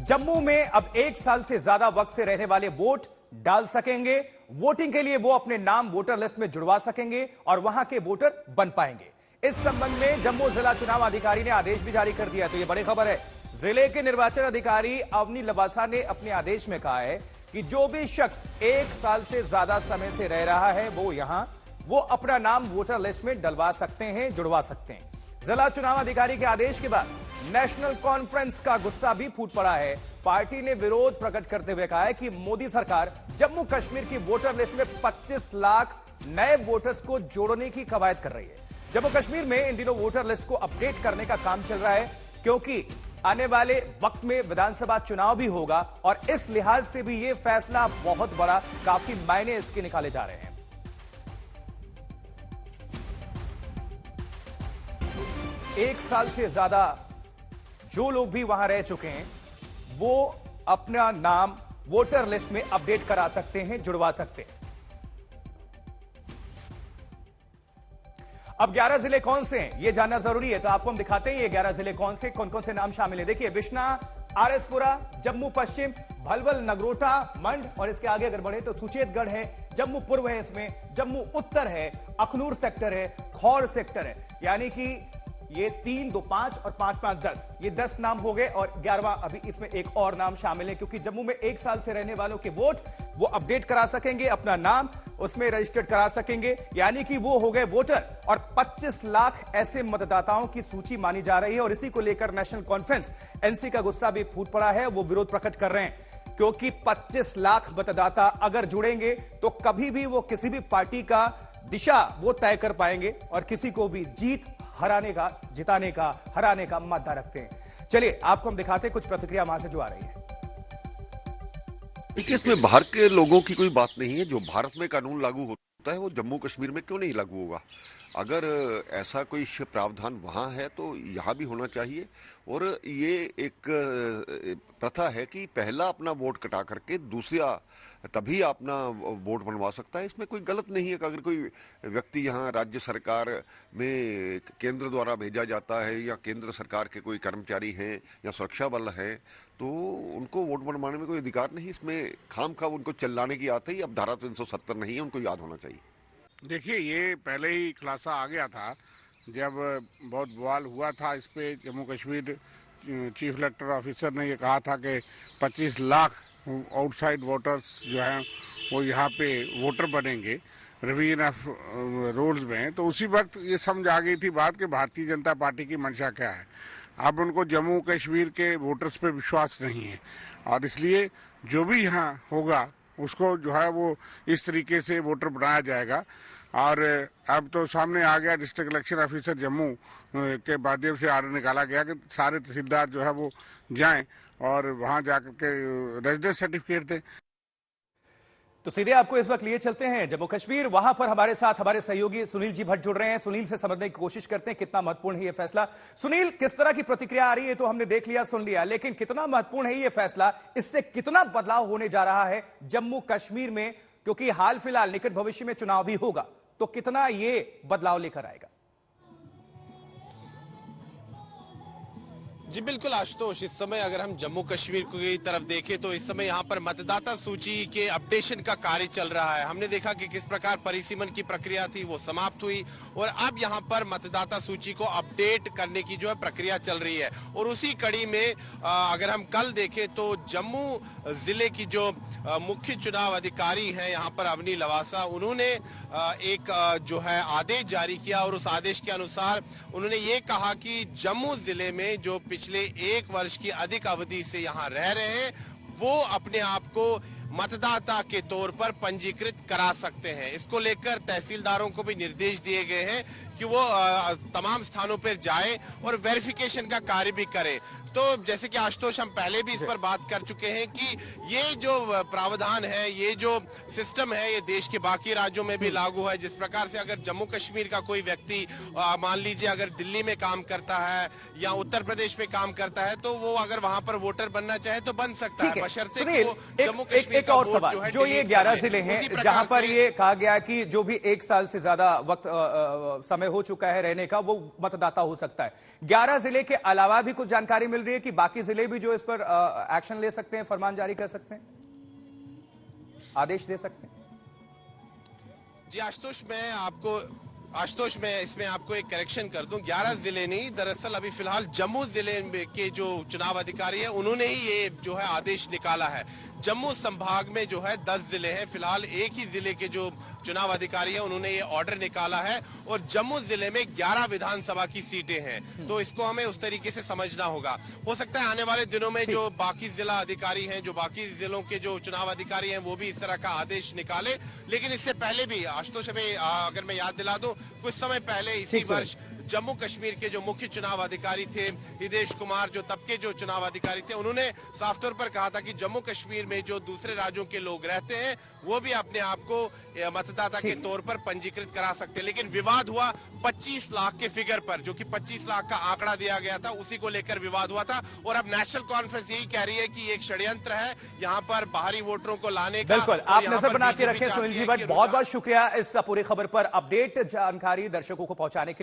जम्मू में अब 1 साल से ज्यादा वक्त से रहने वाले वोट डाल सकेंगे। वोटिंग के लिए वो अपने नाम वोटर लिस्ट में जुड़वा सकेंगे और वहां के वोटर बन पाएंगे। इस संबंध में जम्मू जिला चुनाव अधिकारी ने आदेश भी जारी कर दिया। तो ये बड़ी खबर है। जिले के निर्वाचन अधिकारी अवनी लवासा ने अपने आदेश में कहा है कि जो भी शख्स 1 साल से ज्यादा समय से रह रहा है वो अपना नाम वोटर लिस्ट में डलवा सकते हैं, जुड़वा सकते हैं। जिला चुनाव अधिकारी के आदेश के बाद नेशनल कॉन्फ्रेंस का गुस्सा भी फूट पड़ा है। पार्टी ने विरोध प्रकट करते हुए कहा है कि मोदी सरकार जम्मू कश्मीर की वोटर लिस्ट में 25 लाख नए वोटर्स को जोड़ने की कवायद कर रही है। जम्मू कश्मीर में इन दिनों वोटर लिस्ट को अपडेट करने का काम चल रहा है, क्योंकि आने वाले वक्त में विधानसभा चुनाव भी होगा और इस लिहाज से भी यह फैसला बहुत बड़ा, काफी मायने इसके निकाले जा रहे हैं। 1 साल से ज्यादा जो लोग भी वहां रह चुके हैं वो अपना नाम वोटर लिस्ट में अपडेट करा सकते हैं, जुड़वा सकते हैं। अब 11 जिले कौन से हैं ये जानना जरूरी है, तो आपको हम दिखाते हैं ये 11 जिले कौन कौन से नाम शामिल है। देखिए, बिश्ना, आरएसपुरा, जम्मू पश्चिम, भलवल, नगरोटा, मंड और इसके आगे अगर बढ़े तो सुचेतगढ़ है, जम्मू पूर्व है, इसमें जम्मू उत्तर है, अखनूर सेक्टर है, खौर सेक्टर है। यानी कि ये 3, 2, 5 और 5, 5, 10, ये 10 नाम हो गए और 11वां अभी इसमें एक और नाम शामिल है, क्योंकि जम्मू में 1 साल से रहने वालों के वोट वो अपडेट करा सकेंगे, अपना नाम उसमें रजिस्टर्ड करा सकेंगे, यानी कि वो हो गए वोटर। और 25 लाख ऐसे मतदाताओं की सूची मानी जा रही है और इसी को लेकर नेशनल कॉन्फ्रेंस एनसी का गुस्सा भी फूट पड़ा है। वो विरोध प्रकट कर रहे हैं, क्योंकि 25 लाख मतदाता अगर जुड़ेंगे तो कभी भी वो किसी भी पार्टी का दिशा वो तय कर पाएंगे और किसी को भी हराने का, जिताने का, हराने का मादा रखते हैं। चलिए आपको हम दिखाते हैं कुछ प्रतिक्रिया वहां से जो आ रही है। देखिए, इसमें बाहर के लोगों की कोई बात नहीं है। जो भारत में कानून लागू होता है वो जम्मू कश्मीर में क्यों नहीं लागू होगा? अगर ऐसा कोई प्रावधान वहाँ है तो यहाँ भी होना चाहिए। और ये एक प्रथा है कि पहला अपना वोट कटा करके दूसरा तभी अपना वोट बनवा सकता है। इसमें कोई गलत नहीं है कि अगर कोई व्यक्ति यहाँ राज्य सरकार में केंद्र द्वारा भेजा जाता है या केंद्र सरकार के कोई कर्मचारी हैं या सुरक्षा बल हैं तो उनको वोट बनवाने में कोई अधिकार नहीं। इसमें खामखा उनको चिल्लाने की आती है। अब धारा 370 नहीं है, उनको याद होना चाहिए। देखिए, ये पहले ही खुलासा आ गया था जब बहुत बवाल हुआ था इस पे। Jammu Kashmir chief electoral officer ने ये कहा था कि 25 लाख आउटसाइड वोटर्स जो हैं वो यहाँ पे वोटर बनेंगे रिवीजन ऑफ रूल्स में। तो उसी वक्त ये समझ आ गई थी बात कि भारतीय जनता पार्टी की मंशा क्या है। अब उनको जम्मू कश्मीर के वोटर्स पे विश्वास नहीं है और इसलिए जो भी यहाँ होगा उसको जो है वो इस तरीके से वोटर बनाया जाएगा। और अब तो सामने आ गया, डिस्ट्रिक्ट इलेक्शन ऑफिसर जम्मू के माध्यम से आर्डर निकाला गया कि सारे तहसीलदार जो है वो जाएं और वहां जाकर के रेजिडेंस सर्टिफिकेट दें। तो सीधे आपको इस वक्त लिए चलते हैं जम्मू कश्मीर। वहां पर हमारे साथ हमारे सहयोगी सुनील जी भट्ट जुड़ रहे हैं। सुनील से समझने की कोशिश करते हैं कितना महत्वपूर्ण है यह फैसला। सुनील, किस तरह की प्रतिक्रिया आ रही है तो हमने देख लिया, सुन लिया, लेकिन कितना महत्वपूर्ण है यह फैसला? इससे कितना बदलाव होने जा रहा है जम्मू कश्मीर में, क्योंकि हाल फिलहाल निकट भविष्य में चुनाव भी होगा, तो कितना ये बदलाव लेकर आएगा? जी बिल्कुल आशुतोष, इस समय अगर हम जम्मू कश्मीर की तरफ देखें तो इस समय यहाँ पर मतदाता सूची के अपडेशन का कार्य चल रहा है। हमने देखा कि किस प्रकार परिसीमन की प्रक्रिया थी वो समाप्त हुई और अब यहाँ पर मतदाता सूची को अपडेट करने की जो है प्रक्रिया चल रही है। और उसी कड़ी में अगर हम कल देखें तो जम्मू जिले की जो मुख्य चुनाव अधिकारी हैं यहाँ पर अवनी लवासा, उन्होंने एक जो है आदेश जारी किया और उस आदेश के अनुसार उन्होंने ये कहा कि जम्मू जिले में जो पिछले 1 वर्ष की अधिक अवधि से यहाँ रह रहे हैं वो अपने आप को मतदाता के तौर पर पंजीकृत करा सकते हैं। इसको लेकर तहसीलदारों को भी निर्देश दिए गए हैं कि वो तमाम स्थानों पर जाए और वेरिफिकेशन का कार्य भी करें। तो जैसे कि आशुतोष हम पहले भी इस पर बात कर चुके हैं कि ये जो प्रावधान है, ये जो सिस्टम है, ये देश के बाकी राज्यों में भी लागू है। जिस प्रकार से अगर जम्मू कश्मीर का कोई व्यक्ति मान लीजिए अगर दिल्ली में काम करता है या उत्तर प्रदेश में काम करता है तो वो अगर वहां पर वोटर बनना चाहे तो बन सकता है, बशर्ते कि वो जम्मू कश्मीर एक और सवाल, जो ये 11 जिले हैं जहां पर ये कहा गया कि जो भी 1 साल से ज्यादा वक्त समय हो चुका है रहने का वो मतदाता हो सकता है, 11 जिले के अलावा भी कुछ जानकारी मिल रही है कि बाकी जिले भी जो इस पर एक्शन ले सकते हैं, फरमान जारी कर सकते हैं, आदेश दे सकते हैं? जी आशुतोष मैं इसमें आपको एक करेक्शन कर दूं, 11 जिले नहीं, दरअसल अभी फिलहाल जम्मू जिले के जो चुनाव अधिकारी है उन्होंने ही ये जो है आदेश निकाला है। जम्मू संभाग में जो है 10 जिले हैं, फिलहाल एक ही जिले के जो चुनाव अधिकारी है उन्होंने ये ऑर्डर निकाला है और जम्मू जिले में 11 विधानसभा की सीटें हैं, तो इसको हमें उस तरीके से समझना होगा। हो सकता है आने वाले दिनों में जो बाकी जिला अधिकारी हैं, जो बाकी जिलों के जो चुनाव अधिकारी हैं, वो भी इस तरह का आदेश निकाले। लेकिन इससे पहले भी आशुतोष, अगर मैं याद दिला दूं, कुछ समय पहले इसी वर्ष जम्मू कश्मीर के जो मुख्य चुनाव अधिकारी थे हिदेश कुमार, जो तब के जो चुनाव अधिकारी थे, उन्होंने साफ तौर पर कहा था कि जम्मू कश्मीर में जो दूसरे राज्यों के लोग रहते हैं वो भी अपने आप को मतदाता के तौर पर पंजीकृत करा सकते हैं। लेकिन विवाद हुआ 25 लाख के फिगर पर, जो कि 25 लाख का आंकड़ा दिया गया था, उसी को लेकर विवाद हुआ था। और अब नेशनल कॉन्फ्रेंस यही कह रही है कि एक षड्यंत्र है यहाँ पर बाहरी वोटरों को लाने का। बिल्कुल, आप नजर बना के रखें सुनील जी भट्ट, बहुत बहुत शुक्रिया इस पूरी खबर पर अपडेट जानकारी दर्शकों को पहुंचाने के लिए।